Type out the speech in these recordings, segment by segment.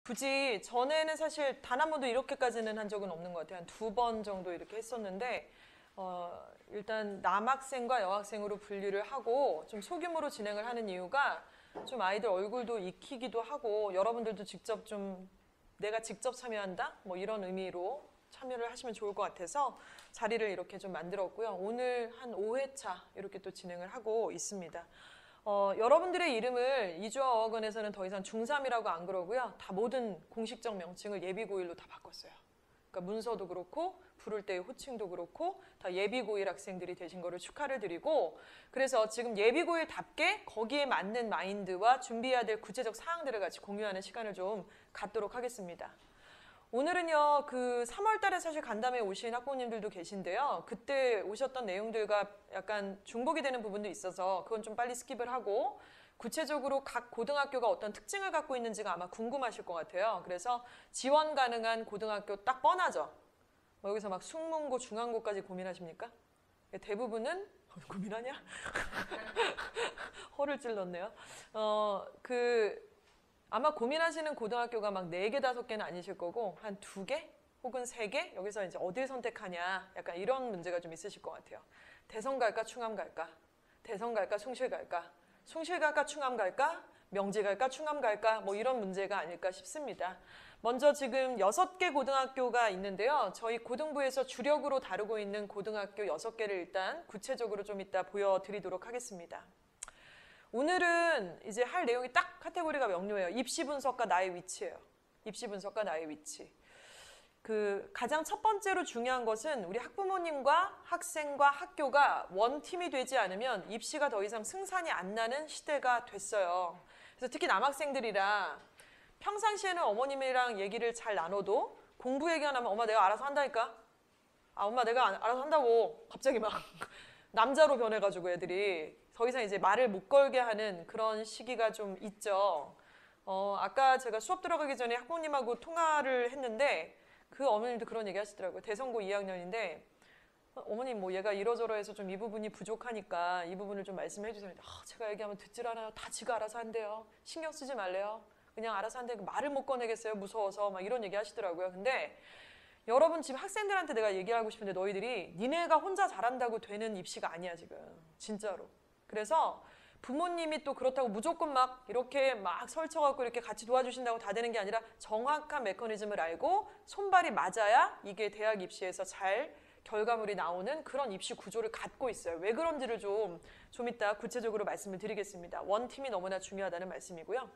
굳이 전에는 사실 단 한 번도 이렇게까지는 한 적은 없는 것 같아요. 한 2번 정도 이렇게 했었는데 일단 남학생과 여학생으로 분류를 하고 좀 소규모로 진행을 하는 이유가 좀 아이들 얼굴도 익히기도 하고 여러분들도 직접 좀 내가 직접 참여한다? 뭐 이런 의미로 참여를 하시면 좋을 것 같아서 자리를 이렇게 좀 만들었고요. 오늘 한 5회차 이렇게 또 진행을 하고 있습니다. 여러분들의 이름을 이주아 어학원에서는 더 이상 중3이라고 안 그러고요. 다 모든 공식적 명칭을 예비고1로 다 바꿨어요. 그러니까 문서도 그렇고 부를 때의 호칭도 그렇고 다 예비고1 학생들이 되신 거를 축하를 드리고, 그래서 지금 예비고1답게 거기에 맞는 마인드와 준비해야 될 구체적 사항들을 같이 공유하는 시간을 좀 갖도록 하겠습니다. 오늘은요, 그 3월 달에 사실 간담회 오신 학부모님들도 계신데요. 그때 오셨던 내용들과 약간 중복이 되는 부분도 있어서 그건 좀 빨리 스킵을 하고, 구체적으로 각 고등학교가 어떤 특징을 갖고 있는지가 아마 궁금하실 것 같아요. 그래서 지원 가능한 고등학교 딱 뻔하죠. 뭐 여기서 막 숙문고, 중앙고까지 고민하십니까? 대부분은 고민하냐? 허를 찔렀네요. 아마 고민하시는 고등학교가 막 4개, 5개는 아니실 거고 한 2개 혹은 3개? 여기서 이제 어딜 선택하냐, 약간 이런 문제가 좀 있으실 것 같아요. 대성 갈까, 충암 갈까? 대성 갈까, 숭실 갈까? 숭실 갈까, 충암 갈까? 명지 갈까, 충암 갈까? 뭐 이런 문제가 아닐까 싶습니다. 먼저 지금 6개 고등학교가 있는데요. 저희 고등부에서 주력으로 다루고 있는 고등학교 6개를 일단 구체적으로 좀 이따 보여드리도록 하겠습니다. 오늘은 이제 할 내용이 딱 카테고리가 명료해요. 입시 분석과 나의 위치예요. 입시 분석과 나의 위치. 가장 첫 번째로 중요한 것은 우리 학부모님과 학생과 학교가 원팀이 되지 않으면 입시가 더 이상 승산이 안 나는 시대가 됐어요. 그래서 특히 남학생들이라 평상시에는 어머님이랑 얘기를 잘 나눠도 공부 얘기가 나면 엄마 내가 알아서 한다니까? 아 엄마 내가 알아서 한다고 갑자기 막 남자로 변해가지고 애들이 더 이상 이제 말을 못 걸게 하는 그런 시기가 좀 있죠. 아까 제가 수업 들어가기 전에 학부모님하고 통화를 했는데 그 어머님도 그런 얘기 하시더라고요. 대성고 2학년인데 어머님 뭐 얘가 이러저러해서 좀 이 부분이 부족하니까 이 부분을 좀 말씀해 주세요. 제가 얘기하면 듣질 않아요. 다 지가 알아서 한대요. 신경 쓰지 말래요. 그냥 알아서 한대. 말을 못 꺼내겠어요. 무서워서 막 이런 얘기 하시더라고요. 근데 여러분 지금 학생들한테 내가 얘기하고 싶은데 너희들이 니네가 혼자 잘한다고 되는 입시가 아니야 지금. 진짜로. 그래서 부모님이 또 그렇다고 무조건 막 이렇게 막 설쳐갖고 이렇게 같이 도와주신다고 다 되는 게 아니라 정확한 메커니즘을 알고 손발이 맞아야 이게 대학 입시에서 잘 결과물이 나오는 그런 입시 구조를 갖고 있어요. 왜 그런지를 좀 이따 구체적으로 말씀을 드리겠습니다. 원팀이 너무나 중요하다는 말씀이고요.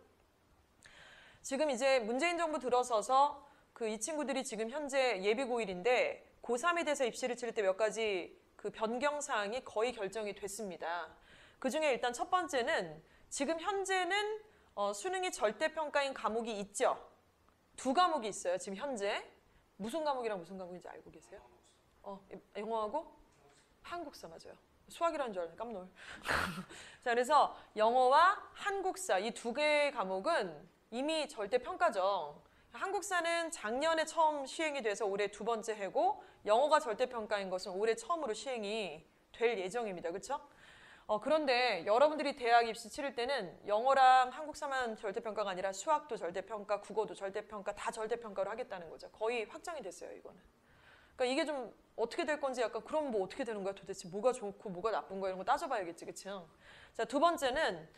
지금 이제 문재인 정부 들어서서 이 친구들이 지금 현재 예비 고1인데 고3이 돼서 입시를 치를 때 몇 가지 변경 사항이 거의 결정이 됐습니다. 그 중에 일단 첫 번째는 지금 현재는 수능이 절대평가인 과목이 있죠. 2과목이 있어요. 지금 현재. 무슨 과목이랑 무슨 과목인지 알고 계세요? 영어하고? 한국사 맞아요. 수학이라는 줄 알았는데 깜놀. 자, 그래서 영어와 한국사 이 2개의 과목은 이미 절대평가죠. 한국사는 작년에 처음 시행이 돼서 올해 2번째 해고, 영어가 절대평가인 것은 올해 처음으로 시행이 될 예정입니다. 그렇죠? 그런데 여러분들이 대학 입시 치를 때는 영어랑 한국사만 절대평가가 아니라 수학도 절대평가, 국어도 절대평가, 다 절대평가로 하겠다는 거죠. 거의 확정이 됐어요, 이거는. 그러니까 이게 좀 어떻게 될 건지 약간 그럼 뭐 어떻게 되는 거야 도대체, 뭐가 좋고 뭐가 나쁜 거야 이런 거 따져봐야겠지, 그쵸? 자, 2번째는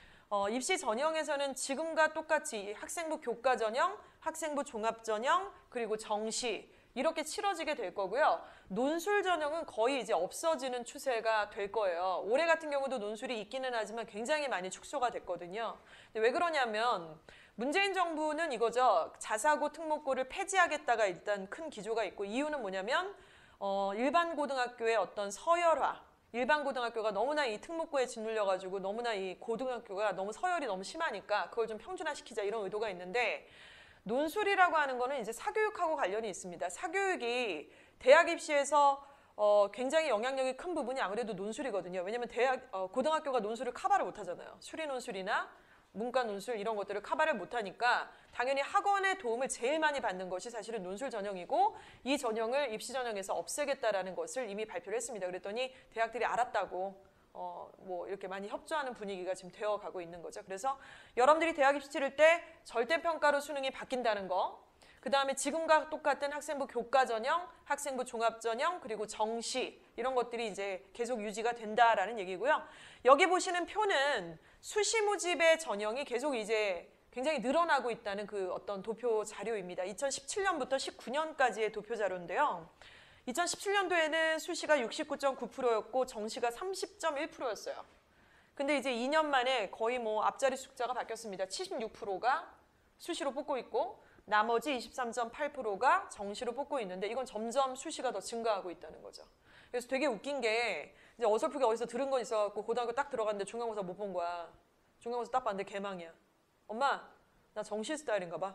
입시 전형에서는 지금과 똑같이 학생부 교과 전형, 학생부 종합 전형, 그리고 정시 이렇게 치러지게 될 거고요. 논술 전형은 거의 이제 없어지는 추세가 될 거예요. 올해 같은 경우도 논술이 있기는 하지만 굉장히 많이 축소가 됐거든요. 근데 왜 그러냐면 문재인 정부는 이거죠. 자사고 특목고를 폐지하겠다가 일단 큰 기조가 있고, 이유는 뭐냐면 일반 고등학교의 어떤 서열화, 일반 고등학교가 너무나 이 특목고에 짓눌려가지고 너무나 이 고등학교가 너무 서열이 너무 심하니까 그걸 좀 평준화시키자 이런 의도가 있는데, 논술이라고 하는 거는 이제 사교육하고 관련이 있습니다. 사교육이 대학 입시에서 굉장히 영향력이 큰 부분이 아무래도 논술이거든요. 왜냐면 고등학교가 논술을 커버를 못 하잖아요. 수리 논술이나 문과 논술 이런 것들을 커버를 못 하니까 당연히 학원의 도움을 제일 많이 받는 것이 사실은 논술 전형이고, 이 전형을 입시 전형에서 없애겠다라는 것을 이미 발표를 했습니다. 그랬더니 대학들이 알았다고 뭐 이렇게 많이 협조하는 분위기가 지금 되어가고 있는 거죠. 그래서 여러분들이 대학 입시 치를 때 절대평가로 수능이 바뀐다는 거, 그 다음에 지금과 똑같은 학생부 교과전형, 학생부 종합전형, 그리고 정시 이런 것들이 이제 계속 유지가 된다라는 얘기고요. 여기 보시는 표는 수시 모집의 전형이 계속 이제 굉장히 늘어나고 있다는 그 어떤 도표 자료입니다. 2017년부터 19년까지의 도표 자료인데요. 2017년도에는 수시가 69.9%였고 정시가 30.1%였어요. 근데 이제 2년 만에 거의 뭐 앞자리 숫자가 바뀌었습니다. 76%가 수시로 뽑고 있고 나머지 23.8%가 정시로 뽑고 있는데 이건 점점 수시가 더 증가하고 있다는 거죠. 그래서 되게 웃긴 게 이제 어설프게 어디서 들은 건 있어갖고 고등학교 딱 들어갔는데 중간고사 못 본 거야. 중간고사 딱 봤는데 개망이야. 엄마, 나 정시 스타일인가 봐.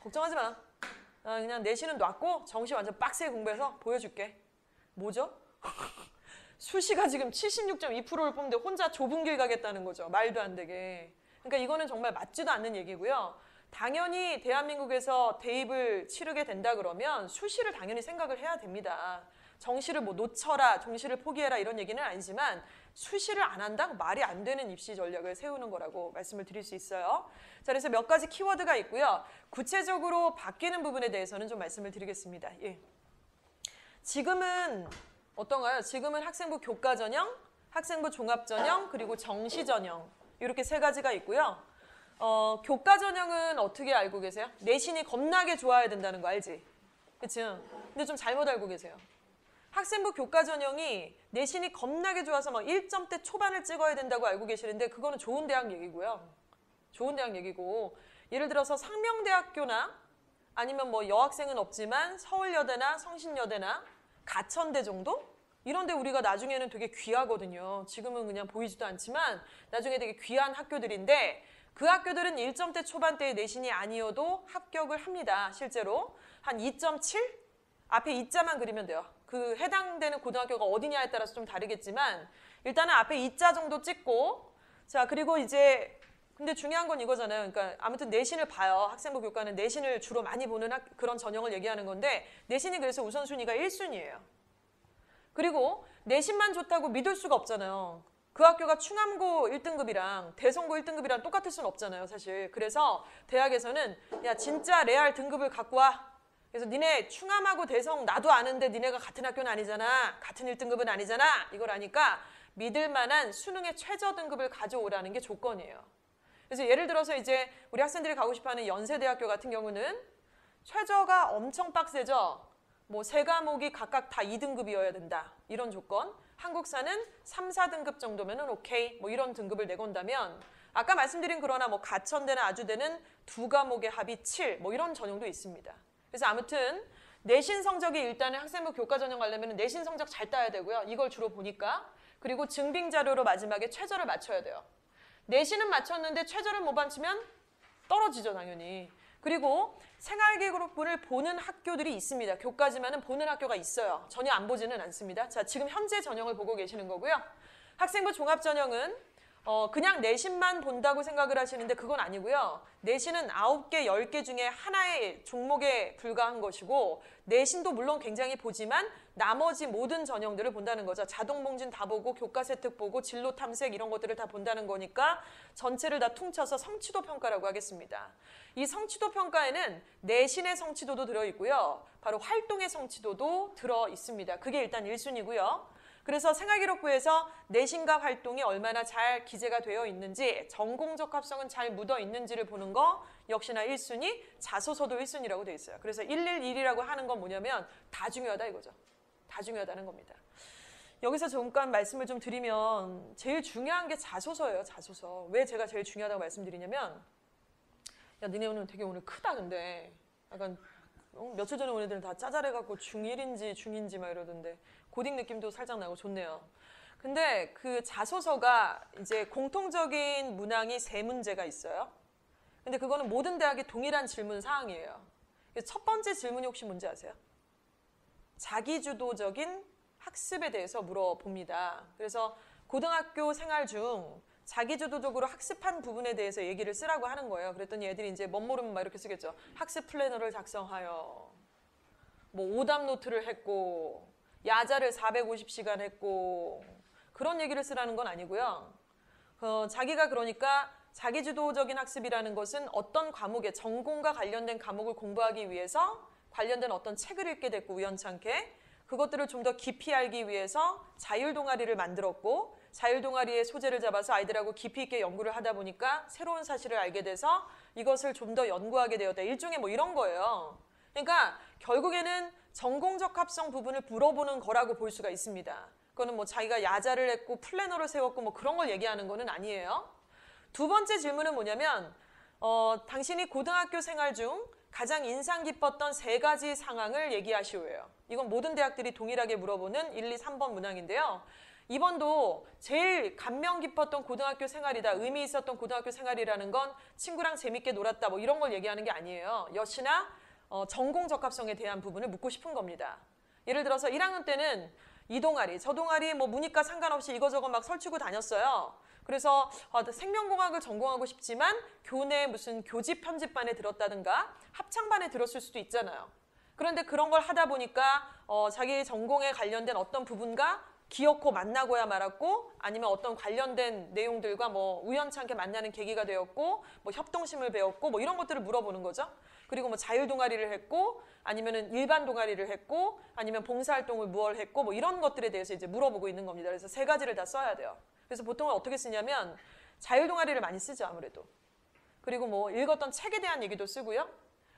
걱정하지 마. 나 그냥 내신은 놨고 정시 완전 빡세게 공부해서 보여줄게. 뭐죠? 수시가 지금 76.2%를 뽑는데 혼자 좁은 길 가겠다는 거죠. 말도 안 되게. 그러니까 이거는 정말 맞지도 않는 얘기고요. 당연히 대한민국에서 대입을 치르게 된다 그러면 수시를 당연히 생각을 해야 됩니다. 정시를 뭐 놓쳐라, 정시를 포기해라 이런 얘기는 아니지만 수시를 안 한다고 말이 안 되는 입시 전략을 세우는 거라고 말씀을 드릴 수 있어요. 자, 그래서 몇 가지 키워드가 있고요. 구체적으로 바뀌는 부분에 대해서는 좀 말씀을 드리겠습니다. 예. 지금은 어떤가요? 지금은 학생부 교과전형, 학생부 종합전형, 그리고 정시전형 이렇게 세 가지가 있고요. 교과전형은 어떻게 알고 계세요? 내신이 겁나게 좋아야 된다는 거 알지? 그치? 근데 좀 잘못 알고 계세요. 학생부 교과전형이 내신이 겁나게 좋아서 막 1점대 초반을 찍어야 된다고 알고 계시는데 그거는 좋은 대학 얘기고요. 좋은 대학 얘기고 예를 들어서 상명대학교나 아니면 뭐 여학생은 없지만 서울여대나 성신여대나 가천대 정도? 이런데 우리가 나중에는 되게 귀하거든요. 지금은 그냥 보이지도 않지만 나중에 되게 귀한 학교들인데 그 학교들은 1점대 초반대의 내신이 아니어도 합격을 합니다. 실제로 한 2.7? 앞에 2자만 그리면 돼요. 그 해당되는 고등학교가 어디냐에 따라서 좀 다르겠지만 일단은 앞에 2자 정도 찍고 자 그리고 이제 근데 중요한 건 이거잖아요. 그러니까 아무튼 내신을 봐요. 학생부 교과는 내신을 주로 많이 보는 그런 전형을 얘기하는 건데 내신이 그래서 우선순위가 1순위예요. 그리고 내신만 좋다고 믿을 수가 없잖아요. 그 학교가 충암고 1등급이랑 대성고 1등급이랑 똑같을 수는 없잖아요. 사실. 그래서 대학에서는 야 진짜 레알 등급을 갖고 와. 그래서 니네 충암하고 대성 나도 아는데 니네가 같은 학교는 아니잖아. 같은 1등급은 아니잖아. 이걸 아니까 믿을 만한 수능의 최저 등급을 가져오라는 게 조건이에요. 그래서 예를 들어서 이제 우리 학생들이 가고 싶어하는 연세대학교 같은 경우는 최저가 엄청 빡세죠. 뭐 세 과목이 각각 다 2등급이어야 된다. 이런 조건. 한국사는 3, 4등급 정도면은 오케이. 뭐 이런 등급을 내건다면 아까 말씀드린 그러나 뭐 가천대나 아주대는 두 과목의 합이 7. 뭐 이런 전형도 있습니다. 그래서 아무튼 내신 성적이 일단은 학생부 교과 전형 가려면 내신 성적 잘 따야 되고요. 이걸 주로 보니까. 그리고 증빙 자료로 마지막에 최저를 맞춰야 돼요. 내신은 맞췄는데 최저를 못 맞추면 떨어지죠, 당연히. 그리고 생활기록부를 보는 학교들이 있습니다. 교과지만은 보는 학교가 있어요. 전혀 안 보지는 않습니다. 자, 지금 현재 전형을 보고 계시는 거고요. 학생부 종합전형은 그냥 내신만 본다고 생각을 하시는데 그건 아니고요. 내신은 9개, 10개 중에 하나의 종목에 불과한 것이고 내신도 물론 굉장히 보지만 나머지 모든 전형들을 본다는 거죠. 자동봉진 다 보고 교과세특 보고 진로 탐색 이런 것들을 다 본다는 거니까 전체를 다 퉁쳐서 성취도 평가라고 하겠습니다. 이 성취도 평가에는 내신의 성취도도 들어있고요. 바로 활동의 성취도도 들어있습니다. 그게 일단 1순위고요. 그래서 생활기록부에서 내신과 활동이 얼마나 잘 기재가 되어 있는지 전공적 합성은 잘 묻어 있는지를 보는 거 역시나 1순위, 자소서도 1순위라고 되어 있어요. 그래서 111이라고 하는 건 뭐냐면 다 중요하다 이거죠. 다 중요하다는 겁니다. 여기서 잠깐 말씀을 좀 드리면 제일 중요한 게 자소서예요. 자소서. 왜 제가 제일 중요하다고 말씀드리냐면 야 니네 오늘 되게 오늘 크다 근데 약간 며칠 전에 온 애들은 다 짜잘해갖고 중1인지 중2인지 막 이러던데 고딩 느낌도 살짝 나고 좋네요. 근데 그 자소서가 이제 공통적인 문항이 3문제가 있어요. 근데 그거는 모든 대학의 동일한 질문 사항이에요. 첫 번째 질문이 혹시 뭔지 아세요? 자기주도적인 학습에 대해서 물어봅니다. 그래서 고등학교 생활 중 자기주도적으로 학습한 부분에 대해서 얘기를 쓰라고 하는 거예요. 그랬더니 애들이 이제 멋 모르면 막 이렇게 쓰겠죠. 학습 플래너를 작성하여 뭐 오답 노트를 했고 야자를 450시간 했고 그런 얘기를 쓰라는 건 아니고요. 자기가 그러니까 자기주도적인 학습이라는 것은 어떤 과목에 전공과 관련된 과목을 공부하기 위해서 관련된 어떤 책을 읽게 됐고 우연찮게 그것들을 좀 더 깊이 알기 위해서 자율동아리를 만들었고 자율동아리의 소재를 잡아서 아이들하고 깊이 있게 연구를 하다 보니까 새로운 사실을 알게 돼서 이것을 좀 더 연구하게 되었다. 일종의 뭐 이런 거예요. 그러니까 결국에는 전공적합성 부분을 물어보는 거라고 볼 수가 있습니다. 그거는 뭐 자기가 야자를 했고 플래너를 세웠고 뭐 그런 걸 얘기하는 거는 아니에요. 두 번째 질문은 뭐냐면 당신이 고등학교 생활 중 가장 인상 깊었던 3가지 상황을 얘기하시오예요. 이건 모든 대학들이 동일하게 물어보는 1, 2, 3번 문항인데요. 이번도 제일 감명 깊었던 고등학교 생활이다, 의미 있었던 고등학교 생활이라는 건 친구랑 재밌게 놀았다 뭐 이런 걸 얘기하는 게 아니에요. 역시나 전공 적합성에 대한 부분을 묻고 싶은 겁니다. 예를 들어서 1학년 때는 이 동아리, 저 동아리 뭐 문이과 상관없이 이거저거 막 설치고 다녔어요. 그래서 생명공학을 전공하고 싶지만 교내 무슨 교집 편집반에 들었다든가 합창반에 들었을 수도 있잖아요. 그런데 그런 걸 하다 보니까 자기 전공에 관련된 어떤 부분과 기어코 만나고야 말았고 아니면 어떤 관련된 내용들과 뭐 우연찮게 만나는 계기가 되었고 뭐 협동심을 배웠고 뭐 이런 것들을 물어보는 거죠. 그리고 뭐 자율 동아리를 했고 아니면은 일반 동아리를 했고 아니면 봉사활동을 무얼 했고 뭐 이런 것들에 대해서 이제 물어보고 있는 겁니다. 그래서 3가지를 다 써야 돼요. 그래서 보통은 어떻게 쓰냐면 자율 동아리를 많이 쓰죠, 아무래도. 그리고 뭐 읽었던 책에 대한 얘기도 쓰고요.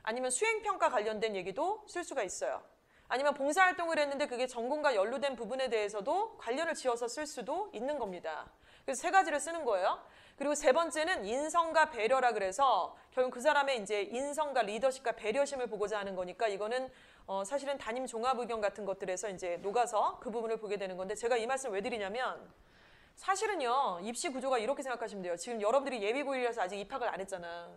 아니면 수행평가 관련된 얘기도 쓸 수가 있어요. 아니면 봉사활동을 했는데 그게 전공과 연루된 부분에 대해서도 관련을 지어서 쓸 수도 있는 겁니다. 그래서 3가지를 쓰는 거예요. 그리고 3번째는 인성과 배려라 그래서 결국 그 사람의 이제 인성과 리더십과 배려심을 보고자 하는 거니까 이거는 사실은 담임 종합의견 같은 것들에서 이제 녹아서 그 부분을 보게 되는 건데 제가 이 말씀을 왜 드리냐면 사실은요 입시 구조가 이렇게 생각하시면 돼요. 지금 여러분들이 예비고1이라서 아직 입학을 안 했잖아.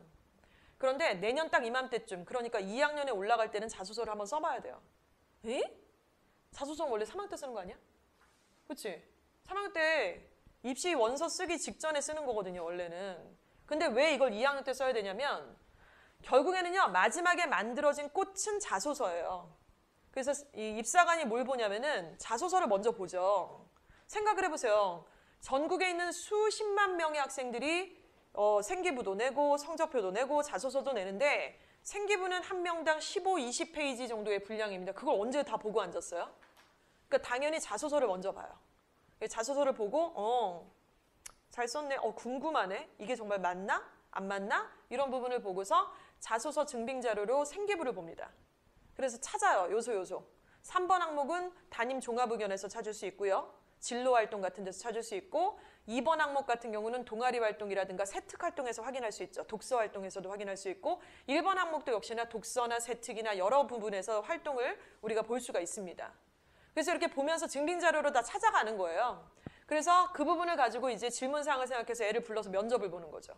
그런데 내년 딱 이맘때쯤 그러니까 2학년에 올라갈 때는 자소서를 한번 써봐야 돼요. 에? 자소서는 원래 3학년 때 쓰는 거 아니야? 그치? 3학년 때 입시 원서 쓰기 직전에 쓰는 거거든요, 원래는. 근데 왜 이걸 2학년 때 써야 되냐면 결국에는요, 마지막에 만들어진 꽃은 자소서예요. 그래서 이 입사관이 뭘 보냐면은 자소서를 먼저 보죠. 생각을 해보세요. 전국에 있는 수십만 명의 학생들이 생기부도 내고 성적표도 내고 자소서도 내는데 생기부는 한 명당 15, 20페이지 정도의 분량입니다. 그걸 언제 다 보고 앉았어요? 그러니까 당연히 자소서를 먼저 봐요. 자소서를 보고 잘 썼네, 궁금하네, 이게 정말 맞나? 안 맞나? 이런 부분을 보고서 자소서 증빙자료로 생기부를 봅니다. 그래서 찾아요. 요소. 3번 항목은 담임 종합의견에서 찾을 수 있고요. 진로활동 같은 데서 찾을 수 있고 2번 항목 같은 경우는 동아리 활동이라든가 세특 활동에서 확인할 수 있죠. 독서 활동에서도 확인할 수 있고 1번 항목도 역시나 독서나 세특이나 여러 부분에서 활동을 우리가 볼 수가 있습니다. 그래서 이렇게 보면서 증빙자료로 다 찾아가는 거예요. 그래서 그 부분을 가지고 이제 질문사항을 생각해서 애를 불러서 면접을 보는 거죠.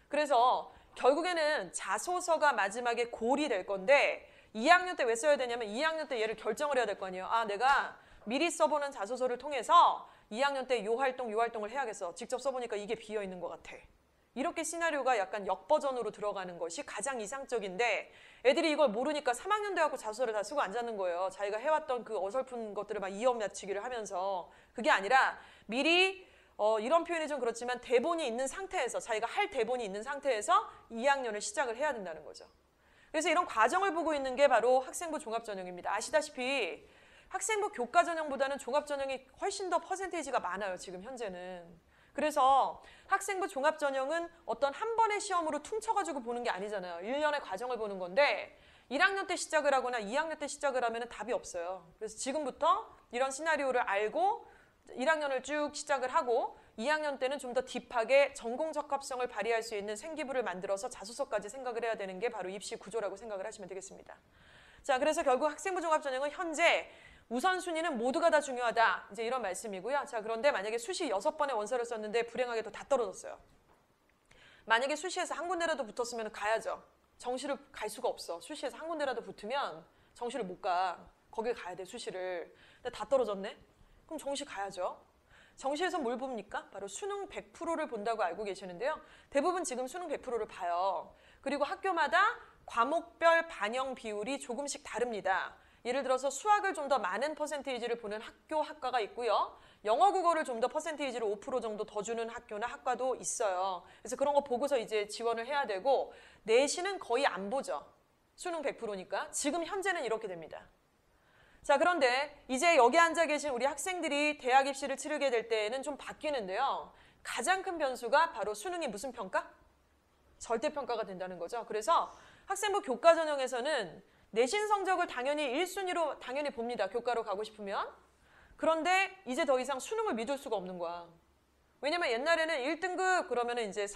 그래서 결국에는 자소서가 마지막에 골이 될 건데 2학년 때 왜 써야 되냐면 2학년 때 얘를 결정을 해야 될 거 아니에요. 내가 미리 써보는 자소서를 통해서 2학년 때 요 활동을 해야겠어. 직접 써보니까 이게 비어있는 것 같아. 이렇게 시나리오가 약간 역버전으로 들어가는 것이 가장 이상적인데 애들이 이걸 모르니까 3학년 돼갖고 자소서를 다 쓰고 앉았는 거예요. 자기가 해왔던 그 어설픈 것들을 막 이어맞추기를 하면서. 그게 아니라 미리 이런 표현이 좀 그렇지만 대본이 있는 상태에서 자기가 할 대본이 있는 상태에서 2학년을 시작을 해야 된다는 거죠. 그래서 이런 과정을 보고 있는 게 바로 학생부 종합전형입니다. 아시다시피 학생부 교과전형보다는 종합전형이 훨씬 더 퍼센테이지가 많아요. 지금 현재는. 그래서 학생부 종합전형은 어떤 한 번의 시험으로 퉁쳐가지고 보는 게 아니잖아요. 1년의 과정을 보는 건데 1학년 때 시작을 하거나 2학년 때 시작을 하면 답이 없어요. 그래서 지금부터 이런 시나리오를 알고 1학년을 쭉 시작을 하고 2학년 때는 좀 더 딥하게 전공 적합성을 발휘할 수 있는 생기부를 만들어서 자소서까지 생각을 해야 되는 게 바로 입시 구조라고 생각을 하시면 되겠습니다. 자, 그래서 결국 학생부 종합전형은 현재 우선순위는 모두가 다 중요하다. 이제 이런 말씀이고요. 자, 그런데 만약에 수시 6번의 원서를 썼는데 불행하게도 다 떨어졌어요. 만약에 수시에서 한 군데라도 붙었으면 가야죠. 정시를 갈 수가 없어. 수시에서 한 군데라도 붙으면 정시를 못 가. 거길 가야 돼, 수시를. 근데 다 떨어졌네? 그럼 정시 가야죠. 정시에서 뭘 봅니까? 바로 수능 100%를 본다고 알고 계시는데요. 대부분 지금 수능 100%를 봐요. 그리고 학교마다 과목별 반영 비율이 조금씩 다릅니다. 예를 들어서 수학을 좀 더 많은 퍼센테이지를 보는 학교, 학과가 있고요. 영어, 국어를 좀 더 퍼센테이지를 5% 정도 더 주는 학교나 학과도 있어요. 그래서 그런 거 보고서 이제 지원을 해야 되고 내신은 거의 안 보죠. 수능 100%니까. 지금 현재는 이렇게 됩니다. 자, 그런데 이제 여기 앉아 계신 우리 학생들이 대학 입시를 치르게 될 때에는 좀 바뀌는데요. 가장 큰 변수가 바로 수능이 무슨 평가? 절대평가가 된다는 거죠. 그래서 학생부 교과 전형에서는 내신 성적을 당연히 1순위로 당연히 봅니다. 교과로 가고 싶으면. 그런데 이제 더 이상 수능을 믿을 수가 없는 거야. 왜냐면 옛날에는 1등급 그러면은 이제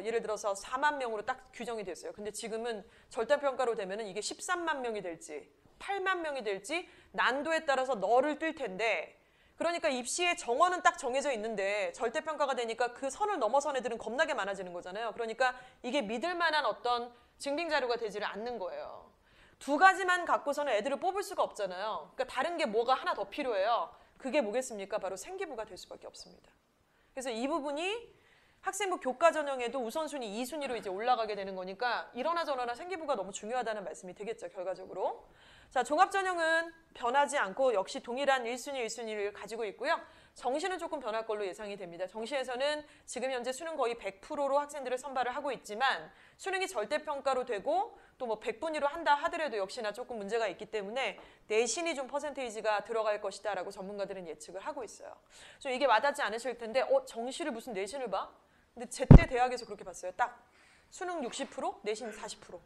예를 들어서 4만 명으로 딱 규정이 됐어요. 근데 지금은 절대평가로 되면은 이게 13만 명이 될지 8만 명이 될지 난도에 따라서 너를 뜰 텐데 그러니까 입시의 정원은 딱 정해져 있는데 절대평가가 되니까 그 선을 넘어선 애들은 겁나게 많아지는 거잖아요. 그러니까 이게 믿을 만한 어떤 증빙자료가 되지를 않는 거예요. 두 가지만 갖고서는 애들을 뽑을 수가 없잖아요. 그러니까 다른 게 뭐가 하나 더 필요해요. 그게 뭐겠습니까? 바로 생기부가 될 수밖에 없습니다. 그래서 이 부분이 학생부 교과 전형에도 우선순위 2순위로 이제 올라가게 되는 거니까 이러나 저러나 생기부가 너무 중요하다는 말씀이 되겠죠, 결과적으로. 자, 종합전형은 변하지 않고 역시 동일한 1순위, 1순위를 가지고 있고요. 정시는 조금 변할 걸로 예상이 됩니다. 정시에서는 지금 현재 수능 거의 100%로 학생들을 선발을 하고 있지만 수능이 절대평가로 되고 또 뭐 100분위로 한다 하더라도 역시나 조금 문제가 있기 때문에 내신이 좀 퍼센테이지가 들어갈 것이다 라고 전문가들은 예측을 하고 있어요. 좀 이게 와닿지 않으실 텐데 정시를 무슨 내신을 봐? 근데 제때 대학에서 그렇게 봤어요. 딱 수능 60%, 내신 40%.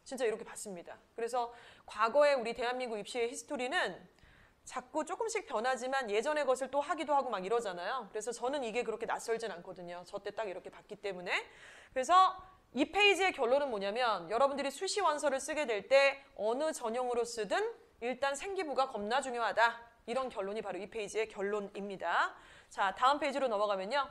진짜 이렇게 봤습니다. 그래서 과거에 우리 대한민국 입시의 히스토리는 자꾸 조금씩 변하지만 예전의 것을 또 하기도 하고 막 이러잖아요. 그래서 저는 이게 그렇게 낯설진 않거든요. 저 때 딱 이렇게 봤기 때문에. 그래서 이 페이지의 결론은 뭐냐면 여러분들이 수시 원서를 쓰게 될 때 어느 전형으로 쓰든 일단 생기부가 겁나 중요하다. 이런 결론이 바로 이 페이지의 결론입니다. 자, 다음 페이지로 넘어가면요.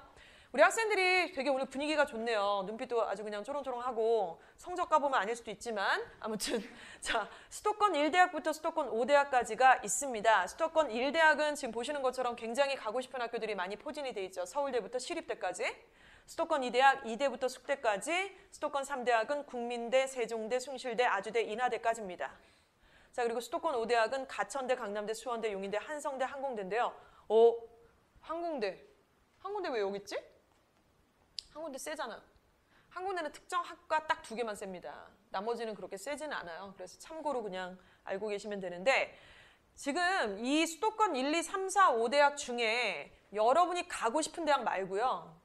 우리 학생들이 되게 오늘 분위기가 좋네요. 눈빛도 아주 그냥 초롱초롱하고 성적 가보면 아닐 수도 있지만 아무튼 자, 수도권 1대학부터 수도권 5대학까지가 있습니다. 수도권 1대학은 지금 보시는 것처럼 굉장히 가고 싶은 학교들이 많이 포진이 돼 있죠. 서울대부터 시립대까지. 수도권 2대학 2대부터 숙대까지. 수도권 3대학은 국민대, 세종대, 숭실대, 아주대, 인하대까지입니다. 자, 그리고 수도권 5대학은 가천대, 강남대, 수원대, 용인대, 한성대, 항공대인데요. 항공대. 항공대 왜 여기 있지? 항공대 세잖아. 항공대는 특정 학과 딱 2개만 셉니다. 나머지는 그렇게 세지는 않아요. 그래서 참고로 그냥 알고 계시면 되는데 지금 이 수도권 1, 2, 3, 4, 5대학 중에 여러분이 가고 싶은 대학 말고요.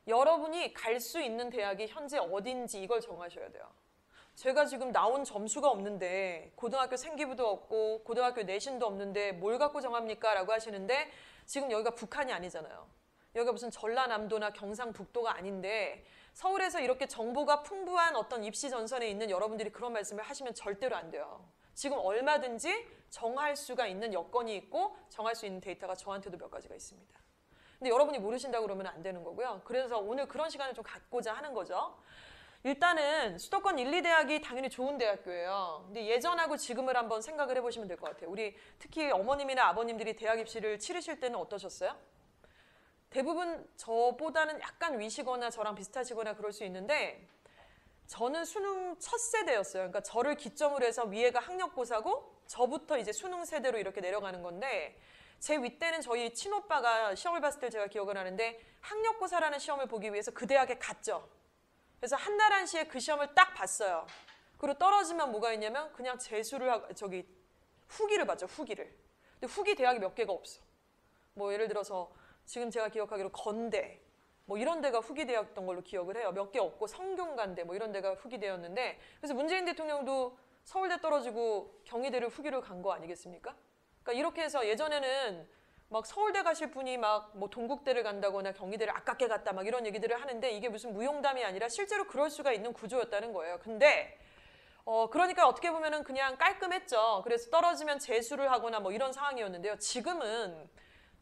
여러분이 갈 수 있는 대학이 현재 어딘지 이걸 정하셔야 돼요. 제가 지금 나온 점수가 없는데 고등학교 생기부도 없고 고등학교 내신도 없는데 뭘 갖고 정합니까? 라고 하시는데 지금 여기가 북한이 아니잖아요. 여기가 무슨 전라남도나 경상북도가 아닌데 서울에서 이렇게 정보가 풍부한 어떤 입시 전선에 있는 여러분들이 그런 말씀을 하시면 절대로 안 돼요. 지금 얼마든지 정할 수가 있는 여건이 있고 정할 수 있는 데이터가 저한테도 몇 가지가 있습니다. 근데 여러분이 모르신다고 그러면 안 되는 거고요. 그래서 오늘 그런 시간을 좀 갖고자 하는 거죠. 일단은 수도권 1, 2대학이 당연히 좋은 대학교예요. 근데 예전하고 지금을 한번 생각을 해보시면 될 것 같아요. 우리 특히 어머님이나 아버님들이 대학 입시를 치르실 때는 어떠셨어요? 대부분 저보다는 약간 위시거나 저랑 비슷하시거나 그럴 수 있는데 저는 수능 첫 세대였어요. 그러니까 저를 기점으로 해서 위에가 학력고사고 저부터 이제 수능 세대로 이렇게 내려가는 건데 제 윗대는 저희 친오빠가 시험을 봤을 때 제가 기억을 하는데 학력고사라는 시험을 보기 위해서 그 대학에 갔죠. 그래서 한 달 한시에 그 시험을 딱 봤어요. 그리고 떨어지면 뭐가 있냐면 그냥 후기를 봤죠. 후기를. 근데 후기 대학이 몇 개가 없어. 뭐 예를 들어서 지금 제가 기억하기로 건대 뭐 이런 데가 후기대였던 걸로 기억을 해요. 몇 개 없고 성균관대 뭐 이런 데가 후기대였는데 그래서 문재인 대통령도 서울대 떨어지고 경희대를 후기를 간 거 아니겠습니까? 그러니까 이렇게 해서 예전에는 막 서울대 가실 분이 막 뭐 동국대를 간다거나 경희대를 아깝게 갔다 막 이런 얘기들을 하는데 이게 무슨 무용담이 아니라 실제로 그럴 수가 있는 구조였다는 거예요. 근데 그러니까 어떻게 보면은 그냥 깔끔했죠. 그래서 떨어지면 재수를 하거나 뭐 이런 상황이었는데요. 지금은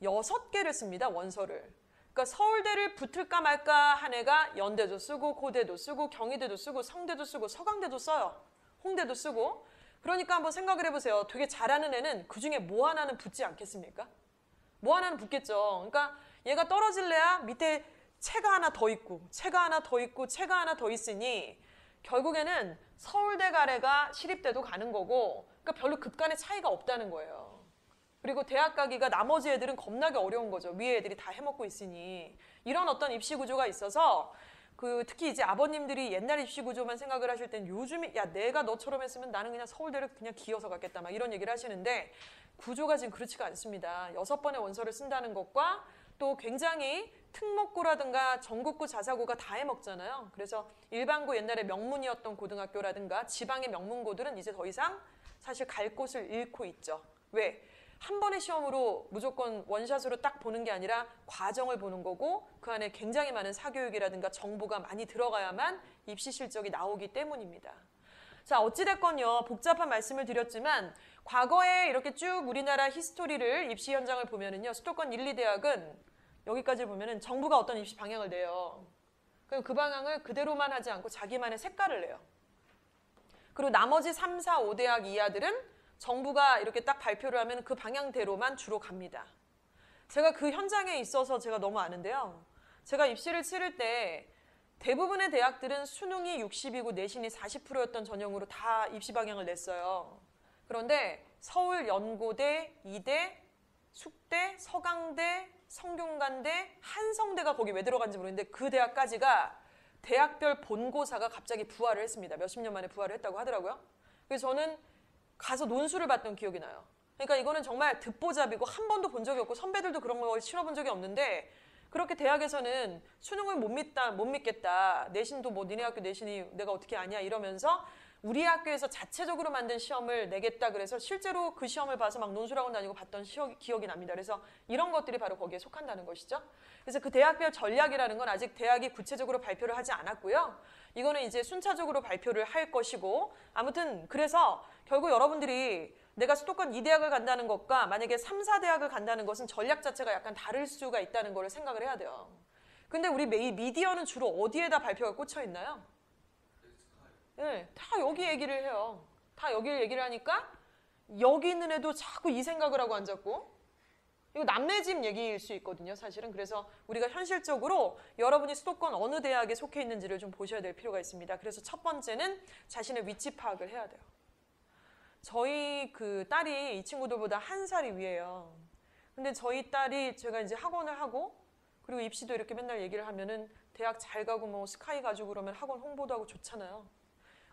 6개를 씁니다. 원서를. 그러니까 서울대를 붙을까 말까 한 애가 연대도 쓰고 고대도 쓰고 경희대도 쓰고 성대도 쓰고 서강대도 써요. 홍대도 쓰고. 그러니까 한번 생각을 해보세요. 되게 잘하는 애는 그중에 뭐 하나는 붙지 않겠습니까? 뭐 하나는 붙겠죠. 그러니까 얘가 떨어질래야 밑에 채가 하나 더 있고 채가 하나 더 있고 채가 하나 더 있으니 결국에는 서울대 가래가 시립대도 가는 거고, 그러니까 별로 급간의 차이가 없다는 거예요. 그리고 대학 가기가 나머지 애들은 겁나게 어려운 거죠. 위에 애들이 다 해먹고 있으니. 이런 어떤 입시 구조가 있어서 특히 이제 아버님들이 옛날 입시 구조만 생각을 하실 땐 요즘에 야 내가 너처럼 했으면 나는 그냥 서울대를 그냥 기어서 갔겠다 막 이런 얘기를 하시는데 구조가 지금 그렇지가 않습니다. 6번의 원서를 쓴다는 것과 또 굉장히 특목고라든가 전국고 자사고가 다 해먹잖아요. 그래서 일반고 옛날에 명문이었던 고등학교라든가 지방의 명문고들은 이제 더 이상 사실 갈 곳을 잃고 있죠. 왜? 한 번의 시험으로 무조건 원샷으로 딱 보는 게 아니라 과정을 보는 거고 그 안에 굉장히 많은 사교육이라든가 정보가 많이 들어가야만 입시 실적이 나오기 때문입니다. 자, 어찌됐건요. 복잡한 말씀을 드렸지만 과거에 이렇게 쭉 우리나라 히스토리를 입시 현장을 보면은요. 수도권 1, 2대학은 여기까지 보면은 정부가 어떤 입시 방향을 내요. 그럼 그 방향을 그대로만 하지 않고 자기만의 색깔을 내요. 그리고 나머지 3, 4, 5대학 이하들은 정부가 이렇게 딱 발표를 하면 그 방향대로만 주로 갑니다. 제가 그 현장에 있어서 제가 너무 아는데요. 제가 입시를 치를 때 대부분의 대학들은 수능이 60이고 내신이 40%였던 전형으로 다 입시 방향을 냈어요. 그런데 서울 연고대, 이대, 숙대, 서강대, 성균관대, 한성대가 거기 왜 들어간지 모르겠는데 그 대학까지가 대학별 본고사가 갑자기 부활을 했습니다. 몇십 년 만에 부활을 했다고 하더라고요. 그래서 저는 가서 논술을 봤던 기억이 나요. 그러니까 이거는 정말 듣보잡이고 한 번도 본 적이 없고 선배들도 그런 걸 치러본 적이 없는데 그렇게 대학에서는 수능을 못 믿겠다. 내신도 뭐 니네 학교 내신이 내가 어떻게 아냐 이러면서 우리 학교에서 자체적으로 만든 시험을 내겠다 그래서 실제로 그 시험을 봐서 막 논술학원 다니고 봤던 기억이 납니다. 그래서 이런 것들이 바로 거기에 속한다는 것이죠. 그래서 그 대학별 전략이라는 건 아직 대학이 구체적으로 발표를 하지 않았고요. 이거는 이제 순차적으로 발표를 할 것이고 아무튼 그래서 결국 여러분들이 내가 수도권 2대학을 간다는 것과 만약에 3, 4대학을 간다는 것은 전략 자체가 약간 다를 수가 있다는 걸 생각을 해야 돼요. 근데 우리 미디어는 주로 어디에다 발표가 꽂혀 있나요? 네, 다 여기 얘기를 해요. 다 여기 얘기를 하니까 여기 있는 애도 자꾸 이 생각을 하고 앉았고 이거 남네 집 얘기일 수 있거든요, 사실은. 그래서 우리가 현실적으로 여러분이 수도권 어느 대학에 속해 있는지를 좀 보셔야 될 필요가 있습니다. 그래서 첫 번째는 자신의 위치 파악을 해야 돼요. 저희 그 딸이 이 친구들보다 1살이 위에요. 근데 저희 딸이 제가 이제 학원을 하고 그리고 입시도 이렇게 맨날 얘기를 하면은 대학 잘 가고 뭐 스카이 가지고 그러면 학원 홍보도 하고 좋잖아요.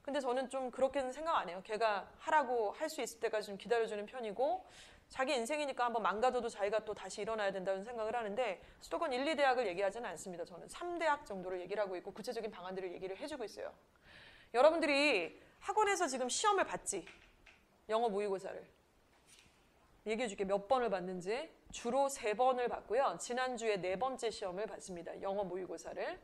근데 저는 좀 그렇게는 생각 안 해요. 걔가 하라고 할 수 있을 때까지 좀 기다려주는 편이고 자기 인생이니까 한번 망가져도 자기가 또 다시 일어나야 된다는 생각을 하는데 수도권 1, 2대학을 얘기하지는 않습니다. 저는 3대학 정도를 얘기를 하고 있고 구체적인 방안들을 얘기를 해주고 있어요. 여러분들이 학원에서 지금 시험을 봤지? 영어 모의고사를. 얘기해 줄게 몇 번을 봤는지. 주로 3번을 봤고요. 지난주에 4번째 시험을 봤습니다. 영어 모의고사를.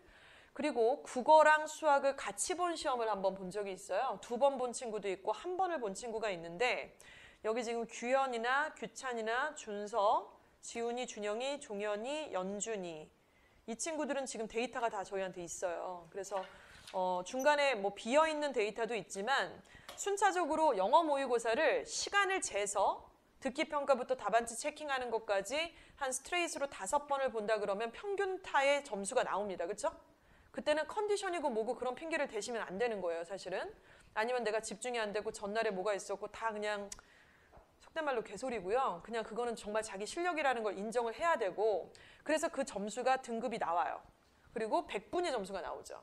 그리고 국어랑 수학을 같이 본 시험을 한번 본 적이 있어요. 2번 본 친구도 있고 1번을 본 친구가 있는데 여기 지금 규현이나 규찬이나 준서, 지훈이, 준영이, 종현이, 연준이 이 친구들은 지금 데이터가 다 저희한테 있어요. 그래서 중간에 뭐 비어있는 데이터도 있지만 순차적으로 영어 모의고사를 시간을 재서 듣기평가부터 답안지 체킹하는 것까지 한 스트레이트로 5번을 본다 그러면 평균타의 점수가 나옵니다. 그렇죠? 그때는 컨디션이고 뭐고 그런 핑계를 대시면 안 되는 거예요, 사실은. 아니면 내가 집중이 안 되고 전날에 뭐가 있었고 다 그냥 속된 말로 개소리고요. 그냥 그거는 정말 자기 실력이라는 걸 인정을 해야 되고 그래서 그 점수가 등급이 나와요. 그리고 100분의 점수가 나오죠.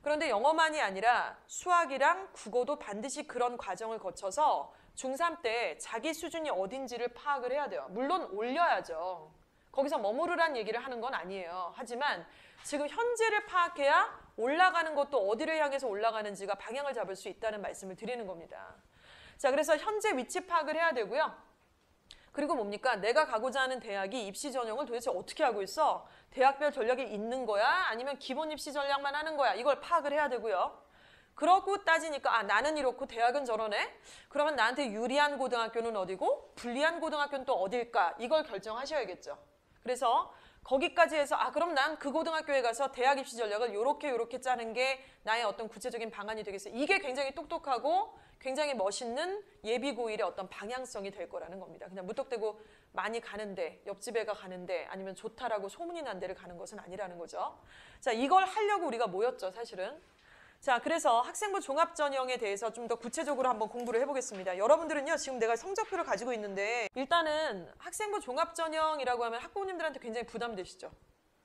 그런데 영어만이 아니라 수학이랑 국어도 반드시 그런 과정을 거쳐서 중3 때 자기 수준이 어딘지를 파악을 해야 돼요. 물론 올려야죠. 거기서 머무르란 얘기를 하는 건 아니에요. 하지만 지금 현재를 파악해야 올라가는 것도 어디를 향해서 올라가는지가 방향을 잡을 수 있다는 말씀을 드리는 겁니다. 자, 그래서 현재 위치 파악을 해야 되고요. 그리고 뭡니까? 내가 가고자 하는 대학이 입시 전형을 도대체 어떻게 하고 있어? 대학별 전략이 있는 거야? 아니면 기본 입시 전략만 하는 거야? 이걸 파악을 해야 되고요. 그러고 따지니까 아 나는 이렇고 대학은 저러네? 그러면 나한테 유리한 고등학교는 어디고 불리한 고등학교는 또 어딜까? 이걸 결정하셔야겠죠. 그래서 거기까지 해서 아 그럼 난 그 고등학교에 가서 대학 입시 전략을 요렇게 짜는 게 나의 어떤 구체적인 방안이 되겠어요. 이게 굉장히 똑똑하고 굉장히 멋있는 예비고1의 어떤 방향성이 될 거라는 겁니다. 그냥 무턱대고 많이 가는데 옆집 애가 가는데 아니면 좋다라고 소문이 난 데를 가는 것은 아니라는 거죠. 자, 이걸 하려고 우리가 모였죠, 사실은. 자, 그래서 학생부 종합전형에 대해서 좀 더 구체적으로 한번 공부를 해보겠습니다. 여러분들은요, 지금 내가 성적표를 가지고 있는데 일단은 학생부 종합전형이라고 하면 학부모님들한테 굉장히 부담되시죠.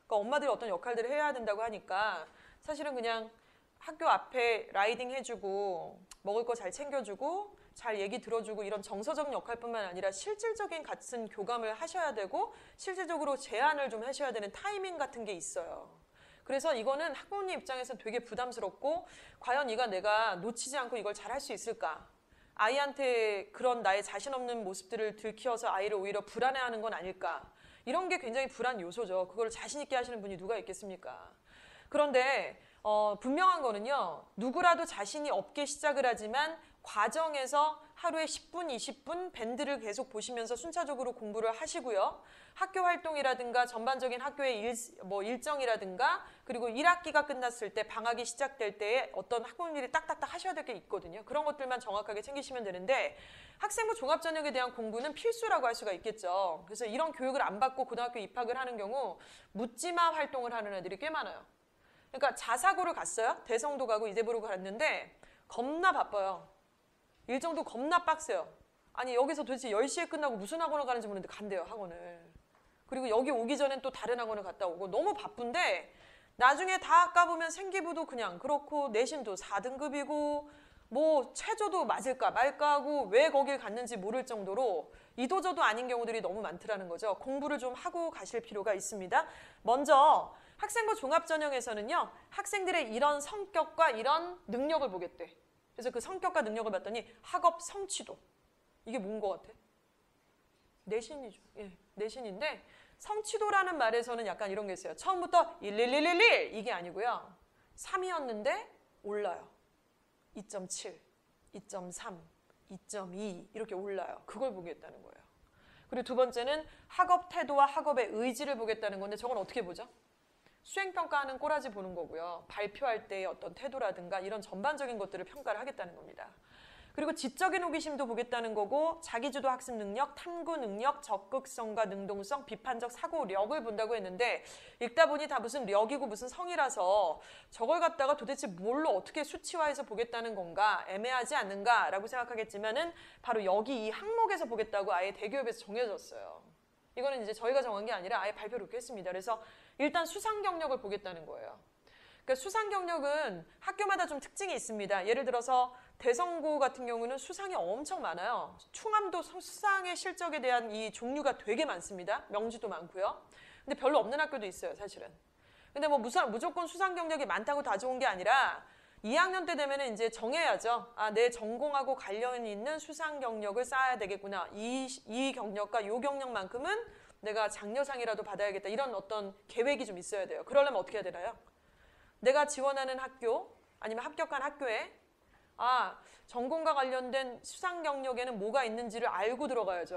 그러니까 엄마들이 어떤 역할들을 해야 된다고 하니까 사실은 그냥 학교 앞에 라이딩 해주고 먹을 거 잘 챙겨주고 잘 얘기 들어주고 이런 정서적 역할뿐만 아니라 실질적인 같은 교감을 하셔야 되고 실질적으로 제안을 좀 하셔야 되는 타이밍 같은 게 있어요. 그래서 이거는 학부모님 입장에서 되게 부담스럽고 과연 내가 놓치지 않고 이걸 잘 할 수 있을까? 아이한테 그런 나의 자신 없는 모습들을 들키워서 아이를 오히려 불안해하는 건 아닐까? 이런 게 굉장히 불안 요소죠. 그걸 자신 있게 하시는 분이 누가 있겠습니까? 그런데 분명한 거는요. 누구라도 자신이 없게 시작을 하지만 과정에서 하루에 10분, 20분 밴드를 계속 보시면서 순차적으로 공부를 하시고요. 학교 활동이라든가 전반적인 학교의 일정이라든가 그리고 1학기가 끝났을 때 방학이 시작될 때에 어떤 학부모님들이 딱딱딱 하셔야 될 게 있거든요. 그런 것들만 정확하게 챙기시면 되는데 학생부 종합전형에 대한 공부는 필수라고 할 수가 있겠죠. 그래서 이런 교육을 안 받고 고등학교 입학을 하는 경우 묻지마 활동을 하는 애들이 꽤 많아요. 그러니까 자사고를 갔어요. 대성도 가고 이대부로 갔는데 겁나 바빠요. 일정도 겁나 빡세요. 아니 여기서 도대체 10시에 끝나고 무슨 학원을 가는지 모르는데 간대요, 학원을. 그리고 여기 오기 전엔 또 다른 학원을 갔다 오고 너무 바쁜데 나중에 다 까보면 생기부도 그냥 그렇고 내신도 4등급이고 뭐 최저도 맞을까 말까 하고 왜 거길 갔는지 모를 정도로 이도저도 아닌 경우들이 너무 많더라는 거죠. 공부를 좀 하고 가실 필요가 있습니다. 먼저 학생부 종합전형에서는요. 학생들의 이런 성격과 이런 능력을 보겠대. 그래서 그 성격과 능력을 봤더니 학업 성취도. 이게 뭔 것 같아? 내신이죠. 예, 내신인데 성취도라는 말에서는 약간 이런 게 있어요. 처음부터 11111 이게 아니고요. 3이었는데 올라요. 2.7, 2.3, 2.2 이렇게 올라요. 그걸 보겠다는 거예요. 그리고 두 번째는 학업 태도와 학업의 의지를 보겠다는 건데 저건 어떻게 보죠? 수행평가하는 꼬라지 보는 거고요. 발표할 때의 어떤 태도라든가 이런 전반적인 것들을 평가를 하겠다는 겁니다. 그리고 지적인 호기심도 보겠다는 거고 자기주도 학습 능력, 탐구 능력, 적극성과 능동성, 비판적 사고력을 본다고 했는데 읽다 보니 다 무슨 력이고 무슨 성이라서 저걸 갖다가 도대체 뭘로 어떻게 수치화해서 보겠다는 건가 애매하지 않는가라고 생각하겠지만은 바로 여기 이 항목에서 보겠다고 아예 대교협에서 정해졌어요. 이거는 이제 저희가 정한 게 아니라 아예 발표를 이렇게 했습니다. 그래서 일단 수상 경력을 보겠다는 거예요. 그러니까 수상 경력은 학교마다 좀 특징이 있습니다. 예를 들어서 대성고 같은 경우는 수상이 엄청 많아요. 충암도 수상의 실적에 대한 이 종류가 되게 많습니다. 명지도 많고요. 근데 별로 없는 학교도 있어요, 사실은. 근데 뭐 무조건 수상 경력이 많다고 다 좋은 게 아니라 2학년 때 되면은 이제 정해야죠. 아, 내 전공하고 관련이 있는 수상 경력을 쌓아야 되겠구나. 이 경력과 요 경력만큼은 내가 장려상이라도 받아야겠다. 이런 어떤 계획이 좀 있어야 돼요. 그러려면 어떻게 해야 되나요? 내가 지원하는 학교 아니면 합격한 학교에 전공과 관련된 수상 경력에는 뭐가 있는지를 알고 들어가야죠.